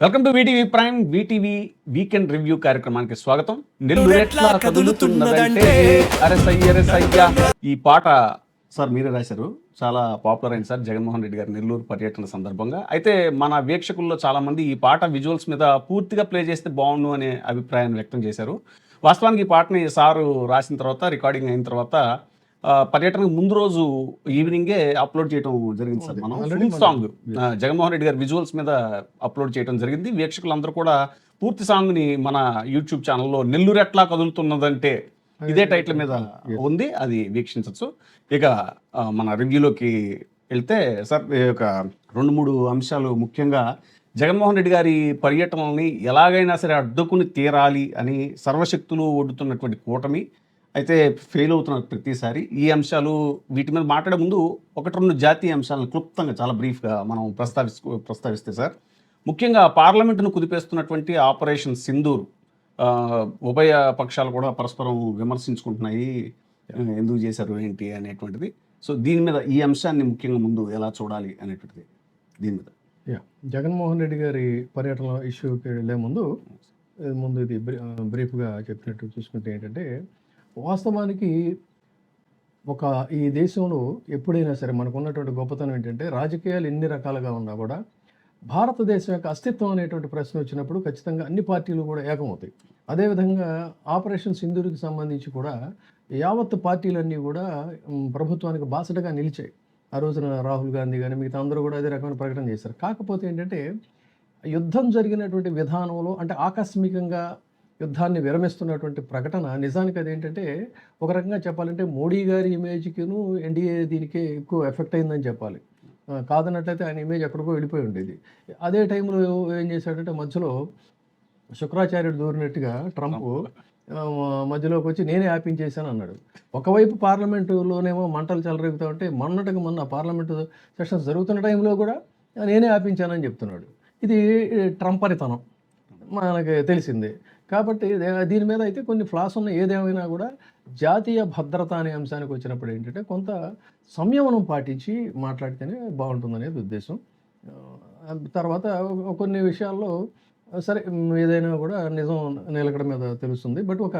Welcome to VTV prime VTV weekend review కార్యక్రమానికి స్వాగతం. నెల్లూరెట్లా కదులుతున్నదంటే అరే సయ్యా ఈ పాట సార్ మీరే రాశారు, చాలా పాపులర్ అయింది సార్ జగన్మోహన్ రెడ్డి గారి నెల్లూరు పర్యటన సందర్భంగా. అయితే మన వీక్షకుల్లో చాలా మంది ఈ పాట విజువల్స్ మీద పూర్తిగా ప్లే చేస్తే బాగుండు అనే అభిప్రాయాన్ని వ్యక్తం చేశారు. వాస్తవానికి ఈ పాటని సారు రాసిన తర్వాత రికార్డింగ్ అయిన తర్వాత పర్యటనకు ముందు రోజు ఈవినింగే అప్లోడ్ చేయడం జరిగింది సార్. మనం ఫుల్ సాంగ్ జగన్మోహన్ రెడ్డి గారి విజువల్స్ మీద అప్లోడ్ చేయడం జరిగింది. వీక్షకులందరూ కూడా పూర్తి సాంగ్ని మన యూట్యూబ్ ఛానల్లో నెల్లూరెట్లా కదులుతున్నదంటే ఇదే టైటిల్ మీద ఉంది, అది వీక్షించవచ్చు. ఇక మన రివ్యూలోకి వెళ్తే సార్ ఒక 2-3 అంశాలు, ముఖ్యంగా జగన్మోహన్ రెడ్డి గారి పర్యటనల్ని ఎలాగైనా సరే అడ్డుకుని తీరాలి అని సర్వశక్తులు ఒడ్డుతున్నటువంటి కూటమి అయితే ఫెయిల్ అవుతున్నారు ప్రతిసారి. ఈ అంశాలు వీటి మీద మాట్లాడే ముందు 1-2 జాతీయ అంశాలను క్లుప్తంగా చాలా బ్రీఫ్గా మనం ప్రస్తావిస్తే సార్, ముఖ్యంగా పార్లమెంటును కుదిపేస్తున్నటువంటి ఆపరేషన్ సింధూర్, ఉభయ పక్షాలు కూడా పరస్పరం విమర్శించుకుంటున్నాయి, ఎందుకు చేశారు ఏంటి అనేటువంటిది. సో దీని మీద ఈ అంశాన్ని ముఖ్యంగా ముందు ఎలా చూడాలి అనేటువంటిది దీని మీద. జగన్మోహన్ రెడ్డి గారి పర్యటన ఇష్యూకి వెళ్ళే ముందు ఇది బ్రీఫ్గా చెప్పినట్టు చూసుకుంటే ఏంటంటే, వాస్తవానికి ఈ దేశంలో ఎప్పుడైనా సరే మనకు ఉన్నటువంటి గొప్పతనం ఏంటంటే, రాజకీయాలు ఎన్ని రకాలుగా ఉన్నా కూడా భారతదేశం యొక్క అస్తిత్వం అనేటువంటి ప్రశ్న వచ్చినప్పుడు ఖచ్చితంగా అన్ని పార్టీలు కూడా ఏకమవుతాయి. అదేవిధంగా ఆపరేషన్ సింధూర్కి సంబంధించి కూడా యావత్ పార్టీలన్నీ కూడా ప్రభుత్వానికి బాసటగా నిలిచాయి. ఆ రోజున రాహుల్ గాంధీ కానీ మిగతా అందరూ కూడా అదే రకమైన ప్రకటన చేశారు. కాకపోతే ఏంటంటే, యుద్ధం జరిగినటువంటి విధానంలో అంటే ఆకస్మికంగా యుద్ధాన్ని విరమిస్తున్నటువంటి ప్రకటన నిజానికి అదేంటంటే, ఒక రకంగా చెప్పాలంటే మోడీ గారి ఇమేజ్కిను ఎన్డీఏ దీనికే ఎక్కువ ఎఫెక్ట్ అయిందని చెప్పాలి. కాదన్నట్లయితే ఆయన ఇమేజ్ ఎక్కడికో వెళ్ళిపోయి ఉండేది. అదే టైంలో ఏం చేశాడంటే, మధ్యలో శుక్రాచార్యుడు దూరినట్టుగా ట్రంప్ మధ్యలోకి వచ్చి నేనే ఆపించేశాను అన్నాడు. ఒకవైపు పార్లమెంటులోనేమో మంటలు చెలరేగుతూ ఉంటే, మొన్న పార్లమెంటు సెషన్స్ జరుగుతున్న టైంలో కూడా నేనే ఆపించానని చెప్తున్నాడు. ఇది ట్రంపరితనం మనకి తెలిసిందే. కాబట్టి దీని మీద అయితే కొన్ని ఫ్లాస్ ఉన్నాయి. ఏదేమైనా కూడా జాతీయ భద్రత అనే అంశానికి వచ్చినప్పుడు ఏంటంటే, కొంత సంయమనం పాటించి మాట్లాడితేనే బాగుంటుందనేది ఉద్దేశం. తర్వాత కొన్ని విషయాల్లో సరే ఏదైనా కూడా నిజం నిలకడ మీద తెలుస్తుంది. బట్ ఒక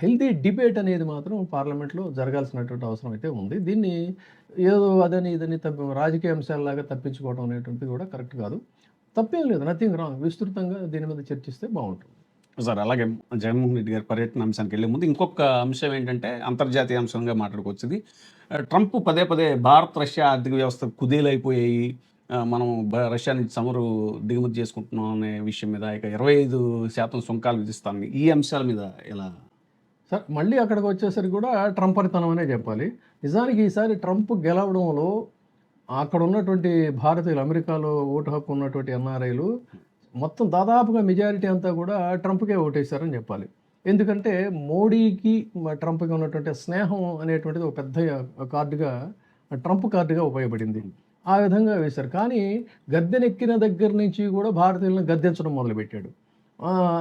హెల్తీ డిబేట్ అనేది మాత్రం పార్లమెంట్లో జరగాల్సినటువంటి అవసరం అయితే ఉంది. దీన్ని ఏదో ఇదని రాజకీయ అంశాలలాగా తప్పించుకోవడం అనేటువంటిది కూడా కరెక్ట్ కాదు. తప్పేం లేదు, నథింగ్ రాంగ్. విస్తృతంగా దీని మీద చర్చిస్తే బాగుంటుంది సార్. అలాగే జగన్మోహన్ రెడ్డి గారి పర్యటన అంశానికి వెళ్ళే ముందు ఇంకొక అంశం ఏంటంటే, అంతర్జాతీయ అంశంగా మాట్లాడుకొచ్చింది. ట్రంప్ పదే భారత్ రష్యా ఆర్థిక వ్యవస్థ కుదేలైపోయాయి, మనం రష్యా నుంచి చమురు దిగుమతి చేసుకుంటున్నాం అనే విషయం మీద, ఇక 25% సుంకాలు విధిస్తాను, ఈ అంశాల మీద ఎలా సార్? మళ్ళీ అక్కడికి వచ్చేసరికి కూడా ట్రంపరితనం అనే చెప్పాలి. నిజానికి ఈసారి ట్రంప్ గెలవడంలో అక్కడ ఉన్నటువంటి భారతీయులు, అమెరికాలో ఓటు హక్కు ఉన్నటువంటి ఎన్ఆర్ఐలు మొత్తం దాదాపుగా మెజారిటీ అంతా కూడా ట్రంప్కే ఓటేశారని చెప్పాలి. ఎందుకంటే మోడీకి ట్రంప్కి ఉన్నటువంటి స్నేహం అనేటువంటిది ఒక పెద్ద కార్డుగా, ట్రంప్ కార్డుగా ఉపయోగపడింది. ఆ విధంగా వేశారు. కానీ గద్దెనెక్కిన దగ్గర నుంచి కూడా భారతీయులను గద్దెంచడం మొదలుపెట్టాడు.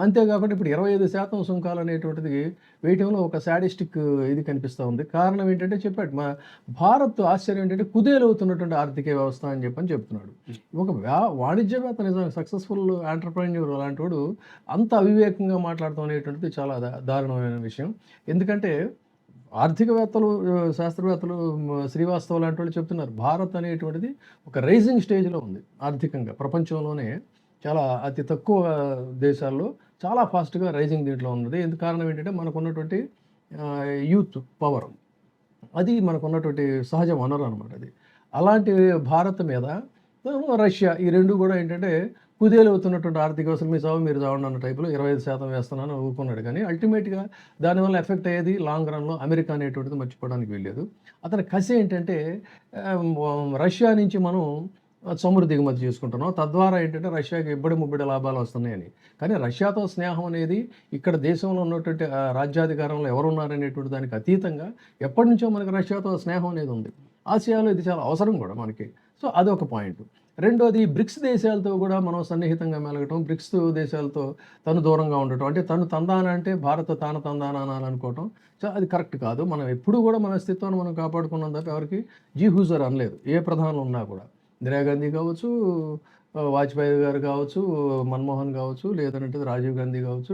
అంతేకాకుండా ఇప్పుడు 25% సుంకాలు అనేటువంటిది వేయటంలో ఒక శాడిస్టిక్ ఇది కనిపిస్తూ ఉంది. కారణం ఏంటంటే చెప్పాడు, భారత్ ఆశ్చర్యం ఏంటంటే కుదేలవుతున్నటువంటి ఆర్థిక వ్యవస్థ అని చెప్తున్నాడు. ఒక వాణిజ్యవేత్త, నిజంగా సక్సెస్ఫుల్ ఆంటర్ప్రెన్యూర్ అలాంటి వాడు అంత అవివేకంగా మాట్లాడటం అనేటువంటిది చాలా దారుణమైన విషయం. ఎందుకంటే ఆర్థికవేత్తలు, శాస్త్రవేత్తలు, శ్రీవాస్తవ లాంటి వాళ్ళు చెప్తున్నారు, భారత్ అనేటువంటిది ఒక రైజింగ్ స్టేజ్లో ఉంది ఆర్థికంగా. ప్రపంచంలోనే చాలా అతి తక్కువ దేశాల్లో చాలా ఫాస్ట్గా రైజింగ్ దీంట్లో ఉన్నది. ఎందుకు కారణం ఏంటంటే మనకున్నటువంటి యూత్ పవర్, అది మనకున్నటువంటి సహజ వనరు అనమాట. అది అలాంటి భారత్ మీద రష్యా, ఈ రెండు కూడా ఏంటంటే కుదేలవుతున్నటువంటి ఆర్థిక వ్యవస్థలు మీరు చావండి అన్న టైపులో 25% వేస్తున్నాను ఊరుకున్నాడు. కానీ అల్టిమేట్గా దానివల్ల ఎఫెక్ట్ అయ్యేది లాంగ్ రన్లో అమెరికా అనేటువంటిది మర్చిపోవడానికి వెళ్ళలేదు. అతని కసి ఏంటంటే, రష్యా నుంచి మనం చమురు దిగుమతి చేసుకుంటున్నాం, తద్వారా ఏంటంటే రష్యాకి ముబ్బడి లాభాలు వస్తున్నాయని. కానీ రష్యాతో స్నేహం అనేది ఇక్కడ దేశంలో ఉన్నటువంటి రాజ్యాధికారంలో ఎవరున్నారనేటువంటి దానికి అతీతంగా ఎప్పటి నుంచో మనకి రష్యాతో స్నేహం అనేది ఉంది. ఆసియాలో ఇది చాలా అవసరం కూడా మనకి. సో అదొక పాయింట్. రెండోది, బ్రిక్స్ దేశాలతో కూడా మనం సన్నిహితంగా మెలగటం, బ్రిక్స్ దేశాలతో తను దూరంగా ఉండటం, అంటే తను తందాన అంటే భారత్ తాను తందాన అనాలనుకోవటం, అది కరెక్ట్ కాదు. మనం ఎప్పుడు కూడా మన అస్తిత్వాన్ని మనం కాపాడుకున్నాం తప్ప ఎవరికి జీ హూజర్ అనలేదు. ఏ ప్రధానులు ఉన్నా కూడా, ఇందిరాగాంధీ కావచ్చు, వాజ్పేయి గారు కావచ్చు, మన్మోహన్ కావచ్చు, లేదంటే రాజీవ్ గాంధీ కావచ్చు,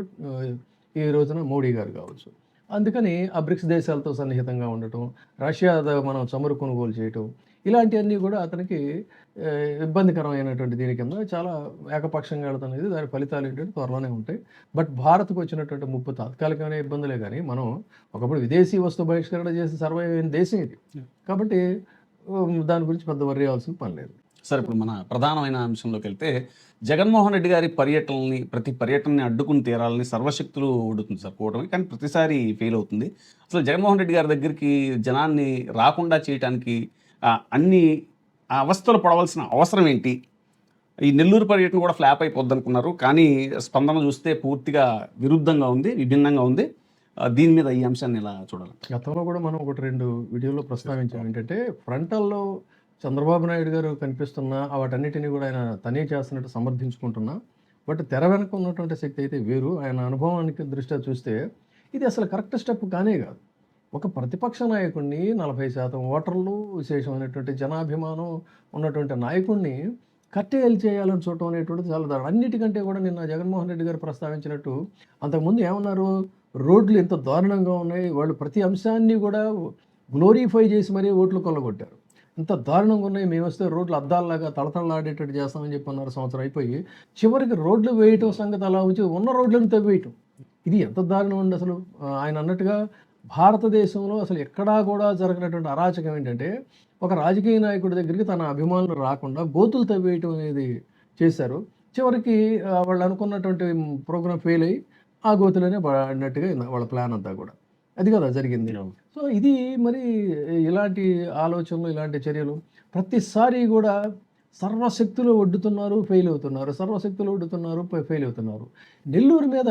ఈ రోజున మోడీ గారు కావచ్చు. అందుకని ఆ బ్రిక్స్ దేశాలతో సన్నిహితంగా ఉండటం, రష్యా మనం చమురు కొనుగోలు చేయటం, ఇలాంటివన్నీ కూడా అతనికి ఇబ్బందికరమైనటువంటి దీని కింద చాలా ఏకపక్షంగా వెళ్తున్నది. దాని ఫలితాలు ఏంటంటే త్వరలోనే ఉంటాయి. బట్ భారత్‌కు వచ్చినటువంటి ముప్పు తాత్కాలికమైన ఇబ్బందులే గానీ, మనం ఒకప్పుడు విదేశీ వస్తు బహిష్కరణ చేసి సర్వైవ్ అయిన దేశం ఇది. కాబట్టి దాని గురించి పెద్ద వర్రీ అవ్వాల్సిన పని లేదు. సార్ ఇప్పుడు మన ప్రధానమైన అంశంలోకి వెళ్తే జగన్మోహన్ రెడ్డి గారి పర్యటనని ప్రతి పర్యటనని అడ్డుకుని తీరాలని సర్వశక్తులు ఒడుతుంది సార్ కూటమి, కానీ ప్రతిసారి ఫెయిల్ అవుతుంది. అసలు జగన్మోహన్ రెడ్డి గారి దగ్గరికి జనాన్ని రాకుండా చేయడానికి అన్ని అవస్థలు పడవలసిన అవసరం ఏంటి? ఈ నెల్లూరు పర్యటన కూడా ఫ్లాప్ అయిపోద్ది అనుకున్నారు, కానీ స్పందన చూస్తే పూర్తిగా విరుద్ధంగా ఉంది, విభిన్నంగా ఉంది. దీని మీద ఈ అంశాన్ని ఎలా చూడాలి? గతంలో కూడా మనం 1-2 వీడియోలో ప్రస్తావించాం. ఏంటంటే ఫ్రంటల్లో చంద్రబాబు నాయుడు గారు కనిపిస్తున్నా వాటన్నిటిని కూడా ఆయన తనే చేస్తున్నట్టు సమర్థించుకుంటున్నా, బట్ తెర వెనక ఉన్నటువంటి శక్తి అయితే వేరు. ఆయన అనుభవానికి దృష్ట్యా చూస్తే ఇది అసలు కరెక్ట్ స్టెప్ కానే కాదు. ఒక ప్రతిపక్ష నాయకుడిని 40% ఓటర్లు, విశేషమైనటువంటి జనాభిమానం ఉన్నటువంటి నాయకుడిని కట్టేయాలి చేయాలని చూడటం అనేటువంటిది చాలా దారుణం. అన్నిటికంటే కూడా నిన్న జగన్మోహన్ రెడ్డి గారు ప్రస్తావించినట్టు అంతకుముందు ఏమన్నారు, రోడ్లు ఎంత దారుణంగా ఉన్నాయి, వాళ్ళు ప్రతి అంశాన్ని కూడా గ్లోరిఫై చేసి మరీ ఓట్లు కొల్లగొట్టారు. ఇంత దారుణంగా ఉన్నాయి, మేము వస్తే రోడ్లు అద్దాల్లాగా తళతళలాడేటట్టు చేస్తామని చెప్పి అన్నారు. సంవత్సరం అయిపోయి చివరికి రోడ్లు వేయటం సంగతి అలా ఉంచి ఉన్న రోడ్లను తవ్వేయటం, ఇది ఎంత దారుణం ఉంది అసలు. ఆయన అన్నట్టుగా భారతదేశంలో అసలు ఎక్కడా కూడా జరగనటువంటి అరాచకం ఏంటంటే ఒక రాజకీయ నాయకుడి దగ్గరికి తన అభిమానులు రాకుండా గోతులు తవ్వేయటం అనేది చేశారు. చివరికి వాళ్ళు అనుకున్నటువంటి ప్రోగ్రాం ఫెయిల్ అయ్యి ఆ గోతులనే పడినట్టుగా వాళ్ళ ప్లాన్ అంతా కూడా అది కదా జరిగింది. సో ఇది మరి ఇలాంటి ఆలోచనలు, ఇలాంటి చర్యలు ప్రతిసారి కూడా సర్వశక్తులు ఒడ్డుతున్నారు, ఫెయిల్ అవుతున్నారు, సర్వశక్తులు ఒడ్డుతున్నారు, ఫెయిల్ అవుతున్నారు. నెల్లూరు మీద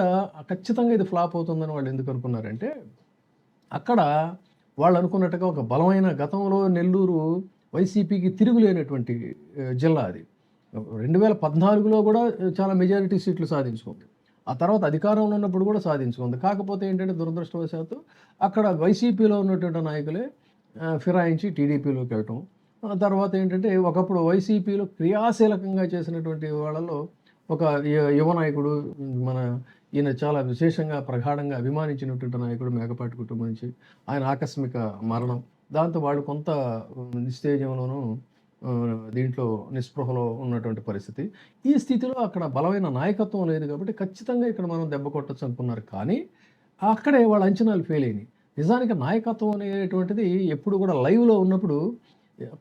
ఖచ్చితంగా ఇది ఫ్లాప్ అవుతుందని వాళ్ళు ఎందుకు అనుకున్నారంటే అక్కడ వాళ్ళు అనుకున్నట్టుగా ఒక బలమైన గతంలో నెల్లూరు వైసీపీకి తిరుగులేనటువంటి జిల్లా అది. 2014లో కూడా చాలా మెజారిటీ సీట్లు సాధించుకుంది. ఆ తర్వాత అధికారంలో ఉన్నప్పుడు కూడా సాధించుకుంది. కాకపోతే ఏంటంటే దురదృష్టవశాత్తు అక్కడ వైసీపీలో ఉన్నటువంటి నాయకులే ఫిరాయించి టీడీపీలోకి వెళ్ళటం. తర్వాత ఏంటంటే ఒకప్పుడు వైసీపీలో క్రియాశీలకంగా చేసినటువంటి వాళ్ళలో ఒక యువ నాయకుడు, మన ఈయన చాలా విశేషంగా ప్రగాఢంగా అభిమానించినటువంటి నాయకుడు మేకపాటి కుటుంబం నుంచి ఆయన ఆకస్మిక మరణం, దాంతో వాళ్ళు కొంత నిస్తేజంలోనూ దీంట్లో నిస్పృహలో ఉన్నటువంటి పరిస్థితి. ఈ స్థితిలో అక్కడ బలమైన నాయకత్వం లేదు కాబట్టి ఖచ్చితంగా ఇక్కడ మనం దెబ్బ కొట్టచ్చు అనుకున్నారు. కానీ అక్కడే వాళ్ళ అంచనాలు ఫెయిల్ అయినాయి. నిజానికి నాయకత్వం అనేటువంటిది ఎప్పుడు కూడా లైవ్లో ఉన్నప్పుడు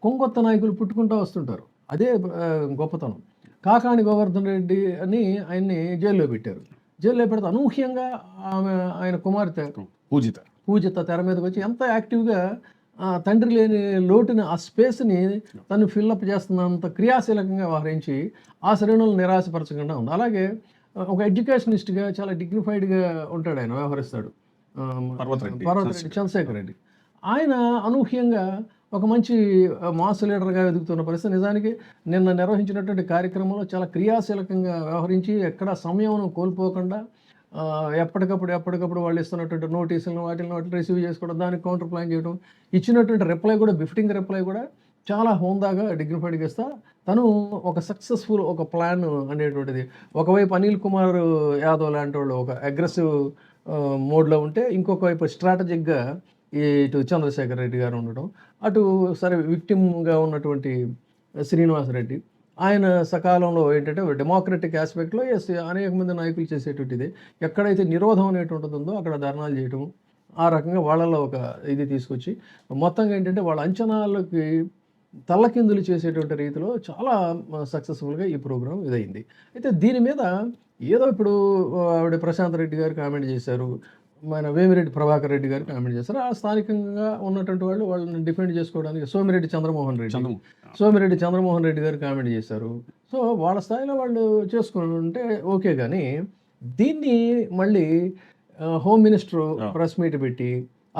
కొంగొత్త నాయకులు పుట్టుకుంటూ వస్తుంటారు. అదే గొప్పతనం. కాకాణి గోవర్ధన్ రెడ్డి అని ఆయన్ని జైల్లో పెట్టారు. జైల్లో పెడితే అనూహ్యంగా ఆయన కుమార్తె పూజిత తెర మీదకి వచ్చి ఎంత యాక్టివ్గా తండ్రి లేని లోటుని, ఆ స్పేస్ని తను ఫిల్అప్ చేస్తున్నంత క్రియాశీలకంగా వ్యవహరించి ఆ శ్రేణులను నిరాశపరచకుండా ఉంది. అలాగే ఒక ఎడ్యుకేషనిస్ట్గా చాలా డిగ్నిఫైడ్గా ఉంటాడు, ఆయన వ్యవహరిస్తాడు. పర్వతరెడ్డి చంద్రశేఖర్ రెడ్డి ఆయన అనూహ్యంగా ఒక మంచి మాస్ లీడర్గా ఎదుగుతున్న పరిస్థితి. నిజానికి నిన్న నిర్వహించినటువంటి కార్యక్రమంలో చాలా క్రియాశీలకంగా వ్యవహరించి ఎక్కడ సమయం కోల్పోకుండా ఎప్పటికప్పుడు వాళ్ళు ఇస్తున్నటువంటి నోటీసులను వాటిని రిసీవ్ చేసుకోవడం, దానికి కౌంటర్ ప్లాన్ చేయడం, ఇచ్చినటువంటి రిప్లై కూడా బిఫ్టింగ్ రిప్లై కూడా చాలా హోందాగా డిగ్నిఫైడ్గా ఇస్తా తను ఒక సక్సెస్ఫుల్ ఒక ప్లాన్ అనేటువంటిది. ఒకవైపు అనిల్ కుమార్ యాదవ్ లాంటి వాళ్ళు ఒక అగ్రెసివ్ మోడ్లో ఉంటే, ఇంకొక వైపు స్ట్రాటజిక్గా ఇటు చంద్రశేఖర్ రెడ్డి గారు ఉండటం, అటు సరే విక్టిమ్గా ఉన్నటువంటి శ్రీనివాసరెడ్డి ఆయన సకాలంలో ఏంటంటే డెమోక్రటిక్ ఆస్పెక్ట్లో అనేక మంది నాయకులు చేసేటువంటిది. ఎక్కడైతే నిరోధం అనేటువంటిది ఉందో అక్కడ ధర్నాలు చేయటం, ఆ రకంగా వాళ్ళలో ఒక ఇది తీసుకొచ్చి మొత్తంగా ఏంటంటే వాళ్ళ అంచనాలకి తల్లకిందులు చేసేటువంటి రీతిలో చాలా సక్సెస్ఫుల్గా ఈ ప్రోగ్రాం ఇదైంది. అయితే దీని మీద ఏదో ఇప్పుడు ఆవిడ ప్రశాంత్ రెడ్డి గారు కామెంట్ చేశారు, మన వేమిరెడ్డి ప్రభాకర్ రెడ్డి గారు కామెంట్ చేశారు. ఆ స్థానికంగా ఉన్నటువంటి వాళ్ళు వాళ్ళని డిఫెండ్ చేసుకోవడానికి సోమిరెడ్డి చంద్రమోహన్ రెడ్డి గారు కామెంట్ చేశారు. సో వాళ్ళ స్థాయిలో వాళ్ళు చేసుకుంటే ఓకే, కానీ దీన్ని మళ్ళీ హోమ్ మినిస్టర్ ప్రెస్ మీట్ పెట్టి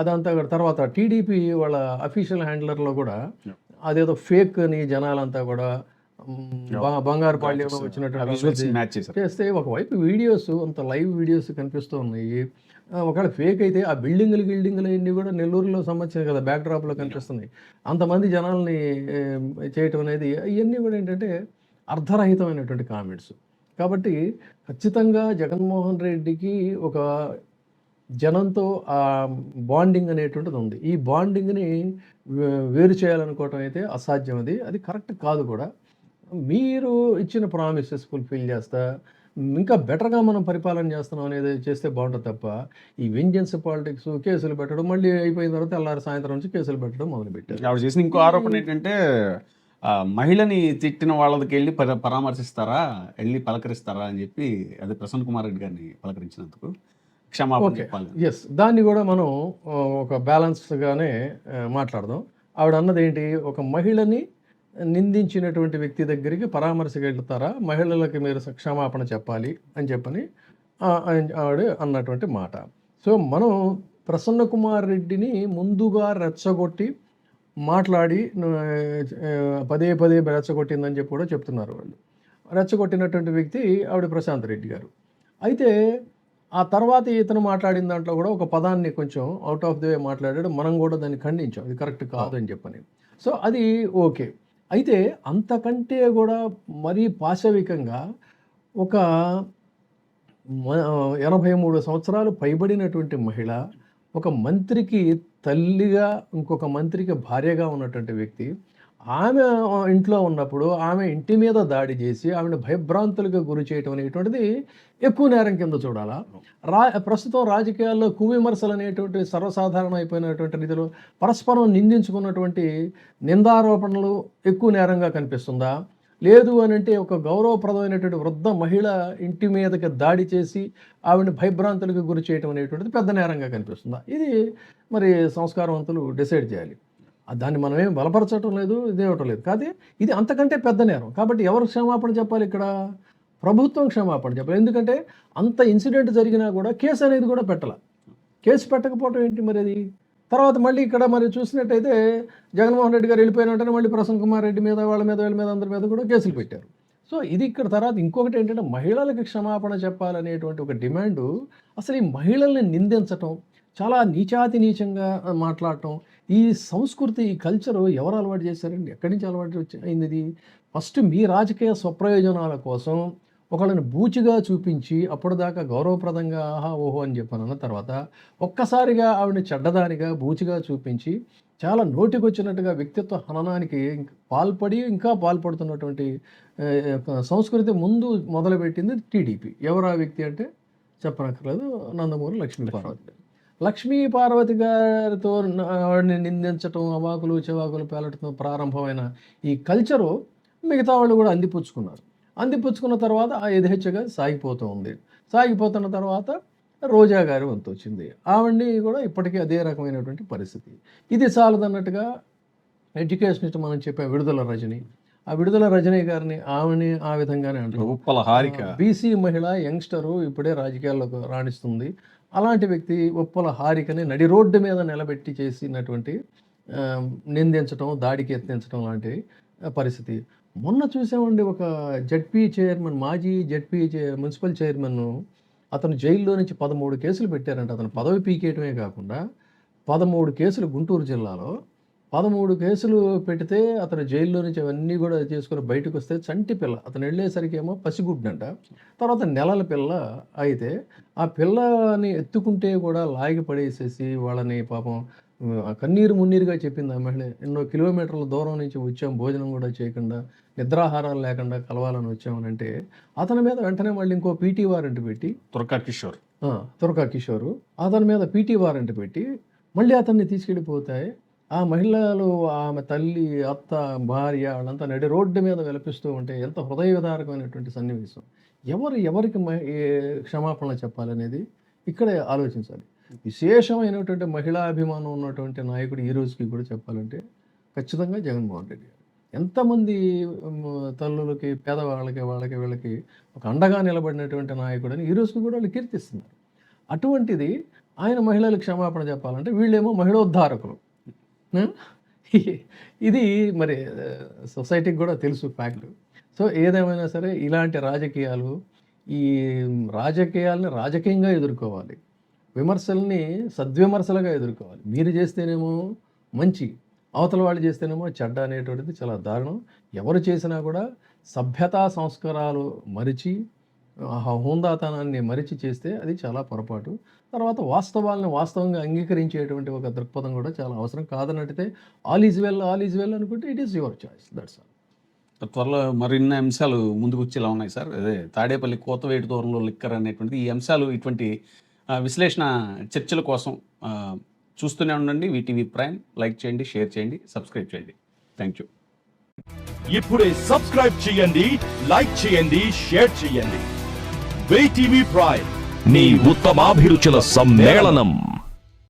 అదంతా తర్వాత టీడీపీ వాళ్ళ అఫీషియల్ హ్యాండ్లర్లో కూడా అదేదో ఫేక్ అని జనాలంతా కూడా బంగారుపాళ్యంలో వచ్చినట్టు చేస్తే ఒకవైపు వీడియోస్ అంత లైవ్ వీడియోస్ కనిపిస్తూ ఉన్నాయి. ఒకవేళ ఫేక్ అయితే ఆ బిల్డింగులు అన్నీ కూడా నెల్లూరులో సంబంధించిన కదా బ్యాక్డ్రాప్లో కనిపిస్తున్నాయి. అంతమంది జనాల్ని చేయటం అనేది ఇవన్నీ కూడా ఏంటంటే అర్ధరహితమైనటువంటి కామెంట్స్. కాబట్టి ఖచ్చితంగా జగన్మోహన్ రెడ్డికి ఒక జనంతో బాండింగ్ అనేటువంటిది ఉంది. ఈ బాండింగ్‌ని వేరు చేయాలనుకోవటం అయితే అసాధ్యం అది. అది కరెక్ట్ కాదు కూడా. మీరు ఇచ్చిన ప్రామిసెస్ ఫుల్‌ఫిల్ చేస్తా, ఇంకా బెటర్‌గా మనం పరిపాలన చేస్తున్నాం అనేది చేస్తే బావుంటది తప్ప, ఈ వెంజెన్స్ పాలిటిక్స్, కేసులు పెట్టడం, మళ్ళీ అయిపోయిన తర్వాత తెల్లారి సాయంత్రం నుంచి కేసులు పెట్టడం మొదలుపెట్టారు. ఆవిడ చేసిన ఇంకో ఆరోపణ ఏంటంటే మహిళని తిట్టిన వాళ్ళకి వెళ్ళి పరామర్శిస్తారా, వెళ్ళి పలకరిస్తారా అని చెప్పి, అది ప్రసన్న కుమార్ రెడ్డి గారిని పలకరించినందుకు క్షమాపణ ఓకే. చెప్పాలి. యెస్. దాన్ని గూడా మనం ఒక బ్యాలెన్స్‌గానే మాట్లాడదాం. ఆవిడ అన్నదేంటి? ఒక మహిళని నిందించినటువంటి వ్యక్తి దగ్గరికి పరామర్శకి వెళ్తారా? మహిళలకి మీరు క్షమాపణ చెప్పాలి అని చెప్పని ఆవిడ అన్నటువంటి మాట. సో, మనం ప్రసన్న కుమార్ రెడ్డిని ముందుగా రెచ్చగొట్టి మాట్లాడి పదే పదే రెచ్చగొట్టిందని చెప్పి కూడా చెప్తున్నారు వాళ్ళు. రెచ్చగొట్టినటువంటి వ్యక్తి ఆవిడ ప్రశాంత్ రెడ్డి గారు. అయితే ఆ తర్వాత ఇతను మాట్లాడిన దాంట్లో కూడా ఒక పదాన్ని కొంచెం ఔట్ ఆఫ్ ది వే మాట్లాడాడు. మనం కూడా దాన్ని ఖండించాం. ఇది కరెక్ట్ కాదని చెప్పని. సో, అది ఓకే. అయితే అంతకంటే కూడా మరీ పాశవికంగా ఒక 83 సంవత్సరాలు పైబడినటువంటి మహిళ, ఒక మంత్రికి తల్లిగా, ఇంకొక మంత్రికి భార్యగా ఉన్నటువంటి వ్యక్తి, ఆమె ఇంట్లో ఉన్నప్పుడు ఆమె ఇంటి మీద దాడి చేసి ఆమెను భయభ్రాంతులకు గురి చేయటం అనేటువంటిది ఎక్కువ నేరం కింద చూడాలా? ప్రస్తుతం రాజకీయాల్లో కువిమర్శలు అనేటువంటి సర్వసాధారణం అయిపోయినటువంటి రీతిలో పరస్పరం నిందించుకున్నటువంటి నిందారోపణలు ఎక్కువ నేరంగా కనిపిస్తుందా? లేదు అనంటే ఒక గౌరవప్రదమైనటువంటి వృద్ధ మహిళ ఇంటి మీదకి దాడి చేసి ఆవిడని భయభ్రాంతులకు గురి చేయటం అనేటువంటిది పెద్ద నేరంగా కనిపిస్తుందా? ఇది మరి సంస్కారవంతులు డిసైడ్ చేయాలి. దాన్ని మనమేం బలపరచటం లేదు, ఇదేవటం లేదు. కాదే ఇది అంతకంటే పెద్ద నేరం. కాబట్టి ఎవరు క్షమాపణ చెప్పాలి ఇక్కడ? ప్రభుత్వం క్షమాపణ చెప్పాలి. ఎందుకంటే అంత ఇన్సిడెంట్ జరిగినా కూడా కేసు అనేది కూడా పెట్టాల. కేసు పెట్టకపోవటం ఏంటి మరి అది? తర్వాత మళ్ళీ ఇక్కడ మరి చూసినట్టయితే జగన్మోహన్ రెడ్డి గారు వెళ్ళిపోయిన వెంటనే మళ్ళీ ప్రసన్న కుమార్ రెడ్డి మీద, వాళ్ళ మీద, వీళ్ళ మీద, అందరి మీద కూడా కేసులు పెట్టారు. సో, ఇది ఇక్కడ తర్వాత ఇంకొకటి ఏంటంటే మహిళలకు క్షమాపణ చెప్పాలనేటువంటి ఒక డిమాండు, అసలు ఈ మహిళల్ని నిందించటం, చాలా నీచాతి నీచంగా మాట్లాడటం, ఈ సంస్కృతి, ఈ కల్చరు ఎవరు అలవాటు చేశారండి? ఎక్కడి నుంచి అలవాటు అయింది ఇది? ఫస్ట్ మీ రాజకీయ స్వప్రయోజనాల కోసం ఒకళ్ళని బూచిగా చూపించి అప్పటిదాకా గౌరవప్రదంగా ఆహా ఓహో అని చెప్పానన్న తర్వాత ఒక్కసారిగా ఆవిడని చెడ్డదానిగా బూచిగా చూపించి చాలా నోటికొచ్చినట్టుగా వ్యక్తిత్వ హననానికి పాల్పడి ఇంకా పాల్పడుతున్నటువంటి సంస్కృతి ముందు మొదలుపెట్టింది టీడీపీ. ఎవరు ఆ వ్యక్తి అంటే చెప్పనక్కర్లేదు, నందమూరి లక్ష్మీపార్వతి. లక్ష్మీపార్వతి గారితో ఆవిడని నిందించటం, అవాకులు చెవాకులు పేలటం ప్రారంభమైన ఈ కల్చరు మిగతా వాళ్ళు కూడా అందిపుచ్చుకున్నారు. అందిపుచ్చుకున్న తర్వాత ఆ యథేచ్ఛగా సాగిపోతూ ఉంది. సాగిపోతున్న తర్వాత రోజా గారి వంతు వచ్చింది. ఆవిడ్ని కూడా ఇప్పటికీ అదే రకమైనటువంటి పరిస్థితి. ఇది చాలదన్నట్టుగా ఎడ్యుకేషనిస్ట్ మనం చెప్పే విడుదల రజని, ఆ విడుదల రజనీ గారిని ఆమెని ఆ విధంగానే అంటారు. ఉప్పల హారిక బీసీ మహిళ యంగ్స్టరు ఇప్పుడే రాజకీయాల్లోకి రాణిస్తుంది. అలాంటి వ్యక్తి ఉప్పల హారికని నడి రోడ్డు మీద నిలబెట్టి చేసినటువంటి నిందించడం, దాడికి యత్నించడం లాంటి పరిస్థితి. మొన్న చూసామండి, ఒక జడ్పీ చైర్మన్, మాజీ జడ్పీ మున్సిపల్ చైర్మన్, అతను జైల్లో నుంచి 13 కేసులు పెట్టారంట. అతను పదవి పీకేయటమే కాకుండా 13 కేసులు గుంటూరు జిల్లాలో 13 కేసులు పెడితే అతను జైల్లో నుంచి అవన్నీ కూడా చేసుకుని బయటకు వస్తే చంటి పిల్ల, అతను వెళ్ళేసరికి ఏమో పసిగుడ్డంట, తర్వాత నెలల పిల్ల. అయితే ఆ పిల్లని ఎత్తుకుంటే కూడా లాగి పడేసేసి వాళ్ళని పాపం కన్నీరు మున్నీరుగా చెప్పింది ఆ మహిళ. ఎన్నో కిలోమీటర్ల దూరం నుంచి వచ్చాం, భోజనం కూడా చేయకుండా, నిద్రాహారాలు లేకుండా కలవాలని వచ్చామనంటే అతని మీద వెంటనే మళ్ళీ ఇంకో పీటీ వారెంట్ పెట్టి, తురకా కిషోరు అతని మీద పీటీ వారెంట్ పెట్టి మళ్ళీ అతన్ని తీసుకెళ్ళిపోతాయి. ఆ మహిళలు, ఆమె తల్లి, అత్త, భార్య వాళ్ళంతా నడి రోడ్డు మీద విలపిస్తూ ఉంటే ఎంత హృదయ విదారకమైనటువంటి సన్నివేశం. ఎవరికి క్షమాపణలు చెప్పాలనేది ఇక్కడే ఆలోచించాలి. విశేషమైనటువంటి మహిళాభిమానం ఉన్నటువంటి నాయకుడు ఈ రోజుకి కూడా చెప్పాలంటే ఖచ్చితంగా జగన్మోహన్ రెడ్డి గారు. ఎంతమంది తల్లులకి, పేదవాళ్ళకి, వాళ్ళకి వీళ్ళకి ఒక అండగా నిలబడినటువంటి నాయకుడని ఈ రోజుకి కూడా వాళ్ళు కీర్తిస్తున్నారు. అటువంటిది ఆయన మహిళలకు క్షమాపణ చెప్పాలంటే వీళ్ళేమో మహిళోద్ధారకులు. ఇది మరి సొసైటీకి కూడా తెలుసు ఫ్యాక్ట్. సో, ఏదేమైనా సరే ఇలాంటి ఈ రాజకీయాలని రాజకీయంగా ఎదుర్కోవాలి, విమర్శల్ని సద్విమర్శలుగా ఎదుర్కోవాలి. మీరు చేస్తేనేమో మంచి, అవతల వాళ్ళు చేస్తేనేమో చెడ్డ అనేటువంటిది చాలా దారుణం. ఎవరు చేసినా కూడా సభ్యతా సంస్కారాలు మరిచి హుందాతనాన్ని మరిచి చేస్తే అది చాలా పొరపాటు. తర్వాత వాస్తవాలను వాస్తవంగా అంగీకరించేటువంటి ఒక దృక్పథం కూడా చాలా అవసరం. కాదన్నట్టయితే ఆల్ ఈజ్ వెల్ అనుకుంటే it is your choice, that's all. త్వరలో మరిన్ని అంశాలు ముందుకు వచ్చేలా ఉన్నాయి సార్. అదే తాడేపల్లి కోతవేటు దూరంలో లిక్కర్ అనేటువంటిది, ఈ అంశాలు ఇటువంటి విశ్లేషణ చర్చల కోసం చూస్తూనే ఉండండి. VTV prime. లైక్ చేయండి, షేర్ చేయండి, సబ్స్క్రైబ్ చేయండి. Thank you. ఇప్పుడే సబ్స్క్రైబ్ చేయండి, లైక్ చేయండి, షేర్ చేయండి. వీటీవీ ప్రైమ్, నీ ఉత్తమాభిరుచుల సమ్మేళనం.